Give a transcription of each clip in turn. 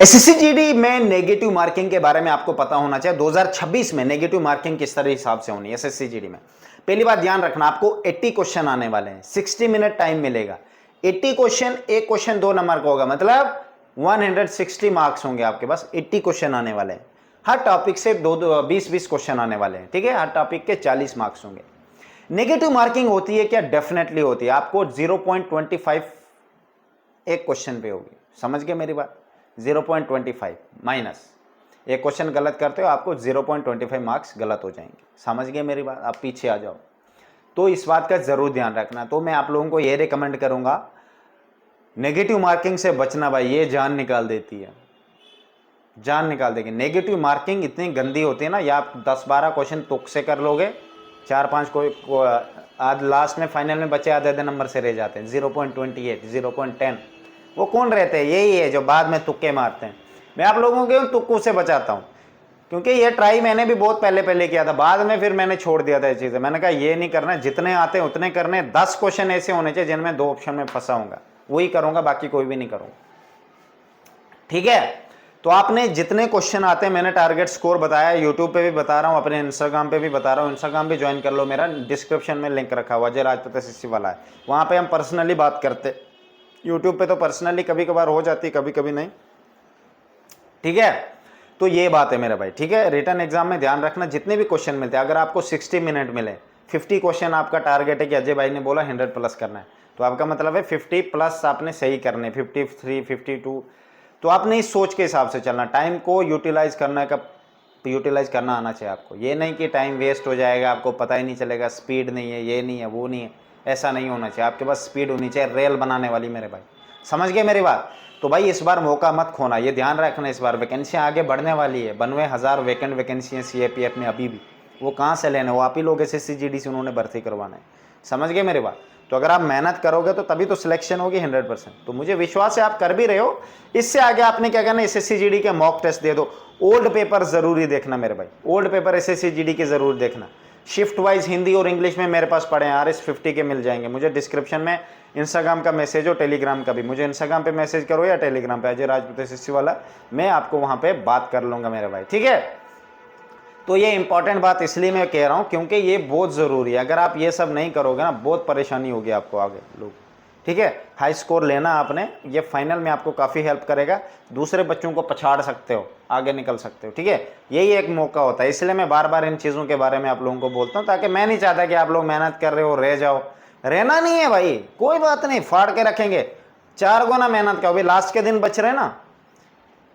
SSC में negative marking के बारे में आपको पता होना चाहिए। 2026 में नेगेटिव मार्किंग किस तरह हिसाब से होनी है एसएससी में। पहली बात ध्यान रखना, आपको 80 क्वेश्चन आने वाले हैं, 60 मिनट टाइम मिलेगा। 80 क्वेश्चन, एक क्वेश्चन 2 नंबर का होगा, मतलब 160 मार्क्स होंगे आपके पास। 80 क्वेश्चन आने वाले हैं, हर टॉपिक से 20-20 क्वेश्चन आने वाले हैं, ठीक है। हर टॉपिक के 40 मार्क्स होंगे। नेगेटिव मार्किंग होती है क्या? डेफिनेटली होती है। आपको 0.25 एक क्वेश्चन पे होगी, समझ गए मेरी बात? 0.25 माइनस, एक क्वेश्चन गलत करते हो आपको 0.25 मार्क्स गलत हो जाएंगे, समझ गए मेरी बात? आप पीछे आ जाओ, तो इस बात का जरूर ध्यान रखना। तो मैं आप लोगों को ये रिकमेंड करूंगा, नेगेटिव मार्किंग से बचना भाई, ये जान निकाल देती है, जान निकाल देगी। नेगेटिव मार्किंग इतनी गंदी होती है ना, या आप 10-12 क्वेश्चन तुक से कर लोगे, 4-5 को आज लास्ट में फाइनल में बच्चे आधे नंबर से रह जाते हैं। 0.28, 0.10, वो कौन रहते हैं? यही है जो बाद में तुक्के मारते हैं। मैं आप लोगों के तुक्कों से बचाता हूँ, क्योंकि ये ट्राई मैंने भी बहुत पहले किया था, बाद में फिर मैंने छोड़ दिया था ये चीज़ें। मैंने कहा ये नहीं करना, जितने आते हैं उतने करने। 10 क्वेश्चन ऐसे होने चाहिए जिनमें 2 ऑप्शन में फंसा हूँगा, वही करूँगा, बाकी कोई भी नहीं करूँगा, ठीक है। तो आपने जितने क्वेश्चन आते हैं, मैंने टारगेट स्कोर बताया, यूट्यूब पे भी बता रहा हूँ, अपने इंस्टाग्राम पे भी बता रहा हूँ। इंस्टाग्राम भी ज्वाइन कर लो, मेरा डिस्क्रिप्शन में लिंक रखा हुआ, अजय राजपूत एसएससी वाला है, वहाँ पे हम पर्सनली बात करते। यूट्यूब पे तो पर्सनली कभी कभार हो जाती, कभी कभी नहीं, ठीक है। तो ये बात है मेरे भाई, ठीक है। रिटर्न एग्जाम में ध्यान रखना, जितने भी क्वेश्चन मिलते हैं, अगर आपको 60 मिनट मिले, 50 क्वेश्चन आपका टारगेट है कि अजय भाई ने बोला 100 प्लस करना है, तो आपका मतलब है 50 प्लस आपने सही करने, 53, 52। तो आपने इस सोच के हिसाब से चलना, टाइम को यूटिलाइज करना आना चाहिए आपको। ये नहीं कि टाइम वेस्ट हो जाएगा, आपको पता ही नहीं चलेगा, स्पीड नहीं है, ये नहीं है, वो नहीं है, ऐसा नहीं होना चाहिए। आपके पास स्पीड होनी चाहिए, रेल बनाने वाली मेरे भाई, समझ गए मेरी बात? तो भाई इस बार मौका मत खोना, ये ध्यान रखना। इस बार वैकेंसियाँ आगे बढ़ने वाली है, 92,000 वैकेंट वैकेंसी है सीएपीएफ में अभी भी। वो कहाँ से लेने, वो आप ही लोग एसएससी जीडी से उन्होंने भर्ती करवाना है, समझ गए मेरी बात? तो अगर आप मेहनत करोगे तो तभी तो सिलेक्शन होगी 100%। तो मुझे विश्वास है आप कर भी रहे हो। इससे आगे आपने क्या करना, एसएससी जीडी के मॉक टेस्ट दे दो। ओल्ड पेपर जरूरी देखना मेरे भाई, ओल्ड पेपर एसएससी जीडी के जरूर देखना। शिफ्ट वाइज हिंदी और इंग्लिश में मेरे पास पड़े हैं, RS50 के मिल जाएंगे। मुझे डिस्क्रिप्शन में इंस्टाग्राम का मैसेज हो, टेलीग्राम का भी, मुझे इंस्टाग्राम पे मैसेज करो या टेलीग्राम पे, अजय राजपूत एसएससी वाला, मैं आपको वहाँ पे बात कर लूँगा मेरे भाई, ठीक है। तो ये इंपॉर्टेंट बात इसलिए मैं कह रहा हूँ क्योंकि ये बहुत ज़रूरी है। अगर आप ये सब नहीं करोगे ना, बहुत परेशानी होगी आपको आगे लोग, ठीक है। हाई स्कोर लेना आपने, ये फाइनल में आपको काफ़ी हेल्प करेगा, दूसरे बच्चों को पछाड़ सकते हो, आगे निकल सकते हो, ठीक है। यही एक मौका होता है, इसलिए मैं बार बार इन चीज़ों के बारे में आप लोगों को बोलता हूँ, ताकि मैं नहीं चाहता कि आप लोग मेहनत कर रहे हो रह जाओ। रहना नहीं है भाई, कोई बात नहीं, फाड़ के रखेंगे, 4 गुना मेहनत करो। अभी लास्ट के दिन बच रहे ना,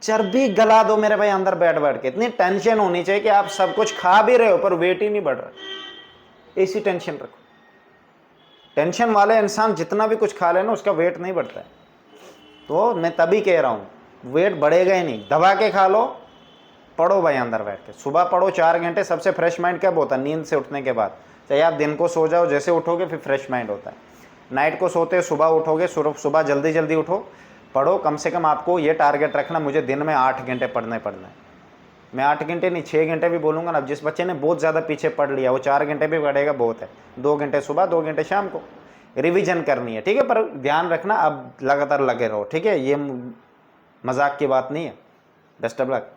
चर्बी गला दो मेरे भाई अंदर बैठ बैठ के। इतनी टेंशन होनी चाहिए कि आप सब कुछ खा भी रहे हो पर वेट ही नहीं बढ़ रहा, ऐसी टेंशन रखो। टेंशन वाले इंसान जितना भी कुछ खा लेना उसका वेट नहीं बढ़ता है। तो मैं तभी कह रहा हूँ वेट बढ़ेगा ही नहीं, दबा के खा लो, पढ़ो भाई अंदर बैठ के। सुबह पढ़ो 4 घंटे, सबसे फ्रेश माइंड कब होता है? नींद से उठने के बाद। चाहे आप दिन को सो जाओ, जैसे उठोगे फिर फ्रेश माइंड होता है। नाइट को सोते सुबह उठोगे, सुबह जल्दी जल्दी उठो, पढ़ो। कम से कम आपको ये टारगेट रखना, मुझे दिन में 8 घंटे पढ़ना है। मैं 8 घंटे नहीं, 6 घंटे भी बोलूँगा ना। जिस बच्चे ने बहुत ज़्यादा पीछे पढ़ लिया, वो 4 घंटे भी पढ़ेगा बहुत है। 2 घंटे सुबह, 2 घंटे शाम को रिवीजन करनी है, ठीक है। पर ध्यान रखना, अब लगातार लगे रहो, ठीक है। ये मजाक की बात नहीं है। Best of luck.